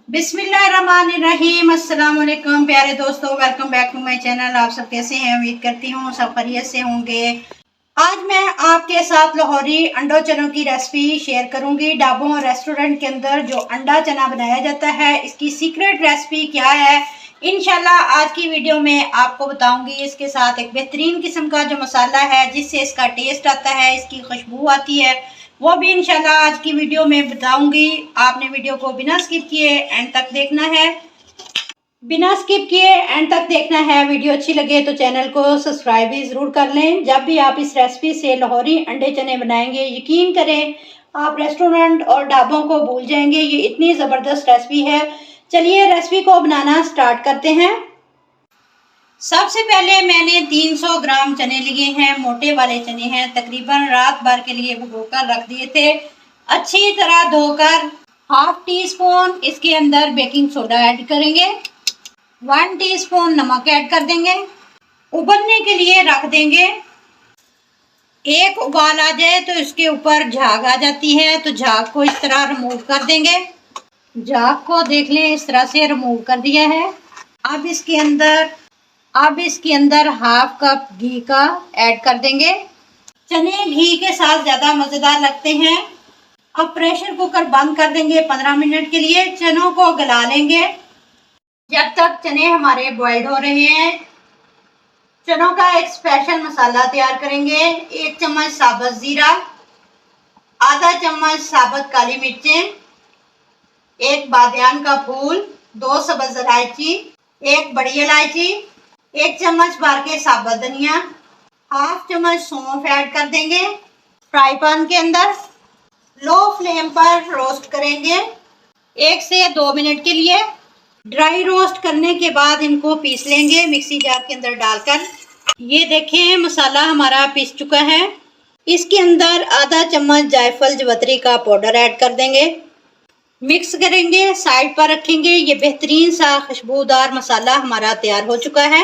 बिस्मिल्लाहिर्रहमानिर्रहीम। अस्सलाम वालेकुम प्यारे दोस्तों, welcome back to my channel. आप सब कैसे हैं? उम्मीद करती हूँ सब खैरियत से होंगे। आज मैं आपके साथ लाहौरी अंडों चनों की रेसिपी शेयर करूंगी। ढाबों और रेस्टोरेंट के अंदर जो अंडा चना बनाया जाता है, इसकी सीक्रेट रेसिपी क्या है, इंशाल्लाह आज की वीडियो में आपको बताऊंगी। इसके साथ एक बेहतरीन किस्म का जो मसाला है जिससे इसका टेस्ट आता है, इसकी खुशबू आती है, वो भी इंशाल्लाह आज की वीडियो में बताऊंगी। आपने वीडियो को बिना स्किप किए एंड तक देखना है। बिना स्किप किए एंड तक देखना है। वीडियो अच्छी लगे तो चैनल को सब्सक्राइब भी ज़रूर कर लें। जब भी आप इस रेसिपी से लाहौरी अंडे चने बनाएंगे, यकीन करें आप रेस्टोरेंट और ढाबों को भूल जाएंगे। ये इतनी ज़बरदस्त रेसिपी है। चलिए रेसिपी को बनाना स्टार्ट करते हैं। सबसे पहले मैंने 300 ग्राम चने लिए हैं। मोटे वाले चने हैं, तकरीबन रात भर के लिए भिगोकर रख दिए थे। अच्छी तरह धोकर हाफ टी स्पून इसके अंदर बेकिंग सोडा ऐड करेंगे। 1 टीस्पून नमक ऐड कर देंगे। उबलने के लिए रख देंगे। एक उबाल आ जाए तो इसके ऊपर झाग आ जाती है, तो झाग को इस तरह रिमूव कर देंगे। झाग को देख लें, इस तरह से रिमूव कर दिया है। अब इसके अंदर हाफ कप घी का ऐड कर देंगे। चने घी के साथ ज़्यादा मज़ेदार लगते हैं। अब प्रेशर कुकर बंद कर देंगे 15 मिनट के लिए। चनों को गला लेंगे जब तक चने हमारे बॉइल्ड हो रहे हैं। चनों का एक स्पेशल मसाला तैयार करेंगे। 1 चम्मच साबुत ज़ीरा, आधा चम्मच साबुत काली मिर्चें, 1 बादियान का फूल, 2 सब्ज़ इलायची, 1 बड़ी इलायची, 1 चम्मच भर के साबुत धनिया, हाफ चम्मच सौंफ ऐड कर देंगे। फ्राई पैन के अंदर लो फ्लेम पर रोस्ट करेंगे 1 से 2 मिनट के लिए। ड्राई रोस्ट करने के बाद इनको पीस लेंगे मिक्सी जार के अंदर डालकर। ये देखें मसाला हमारा पीस चुका है। इसके अंदर आधा चम्मच जायफल जवतरी का पाउडर ऐड कर देंगे। मिक्स करेंगे, साइड पर रखेंगे। ये बेहतरीन सा खुशबूदार मसाला हमारा तैयार हो चुका है।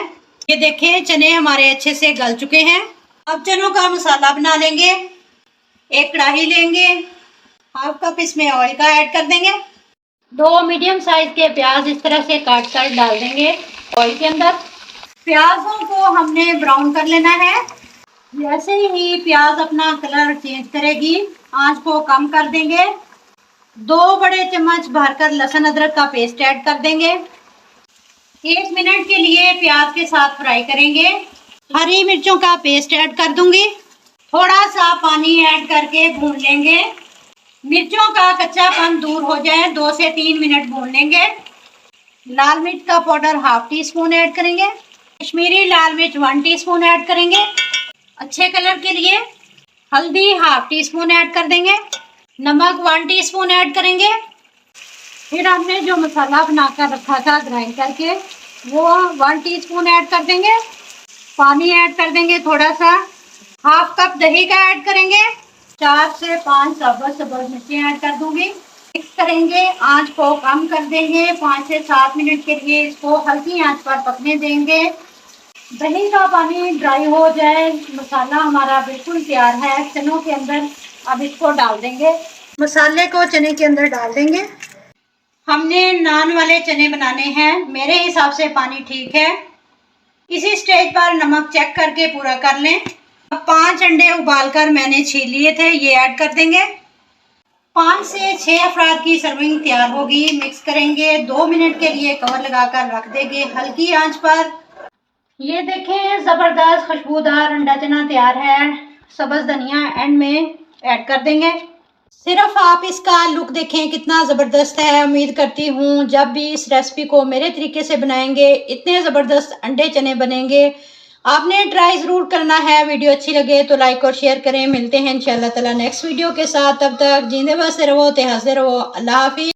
ये देखें चने हमारे अच्छे से गल चुके हैं। अब चनों का मसाला बना लेंगे। एक कढ़ाई लेंगे, हाफ कप इसमें ऑयल का ऐड कर देंगे। 2 मीडियम साइज के प्याज इस तरह से काट कर डाल देंगे ऑयल के अंदर। प्याजों को हमने ब्राउन कर लेना है। जैसे ही प्याज अपना कलर चेंज करेगी, आंच को कम कर देंगे। 2 बड़े चम्मच भरकर लहसुन अदरक का पेस्ट ऐड कर देंगे। 1 मिनट के लिए प्याज के साथ फ्राई करेंगे। हरी मिर्चों का पेस्ट ऐड कर दूंगी। थोड़ा सा पानी ऐड करके भून लेंगे। मिर्चों का कच्चापन दूर हो जाए 2 से 3 मिनट भून लेंगे। लाल मिर्च का powder half tea spoon add करेंगे। कश्मीरी लाल मिर्च 1 टीस्पून ऐड करेंगे अच्छे कलर के लिए। हल्दी हाफ टी स्पून ऐड कर देंगे। नमक 1 टीस्पून ऐड करेंगे। फिर हमने जो मसाला बनाकर रखा था ग्राइंड करके, वो 1 टीस्पून ऐड कर देंगे। पानी ऐड कर देंगे थोड़ा सा। हाफ कप दही का ऐड करेंगे। 4 से 5 सब्ज़ मिर्चें ऐड कर दूंगी। मिक्स करेंगे, आंच को कम कर देंगे। 5 से 7 मिनट के लिए इसको हल्की आंच पर पकने देंगे। दही का पानी ड्राई हो जाए, मसाला हमारा बिल्कुल तैयार है चनों के अंदर। अब इसको डाल देंगे। मसाले को चने के अंदर डाल देंगे। हमने नान वाले चने बनाने हैं, मेरे हिसाब से पानी ठीक है। इसी स्टेज पर नमक चेक करके पूरा कर लें। अब 5 अंडे उबालकर मैंने छील लिए थे, ये ऐड कर देंगे। 5 से 6 अफराद की सर्विंग तैयार होगी। मिक्स करेंगे, 2 मिनट के लिए कवर लगाकर रख देंगे हल्की आंच पर। ये देखें ज़बरदस्त खुशबूदार अंडा चना तैयार है। सब्ज़ धनिया एंड में ऐड कर देंगे। सिर्फ आप इसका लुक देखें कितना ज़बरदस्त है। उम्मीद करती हूँ जब भी इस रेसिपी को मेरे तरीके से बनाएंगे, इतने ज़बरदस्त अंडे चने बनेंगे। आपने ट्राई ज़रूर करना है। वीडियो अच्छी लगे तो लाइक और शेयर करें। मिलते हैं इंशाल्लाह ताला नेक्स्ट वीडियो के साथ। तब तक जींदे बसते रहो, ते हंसते रहो। अल्लाह हाफिज़।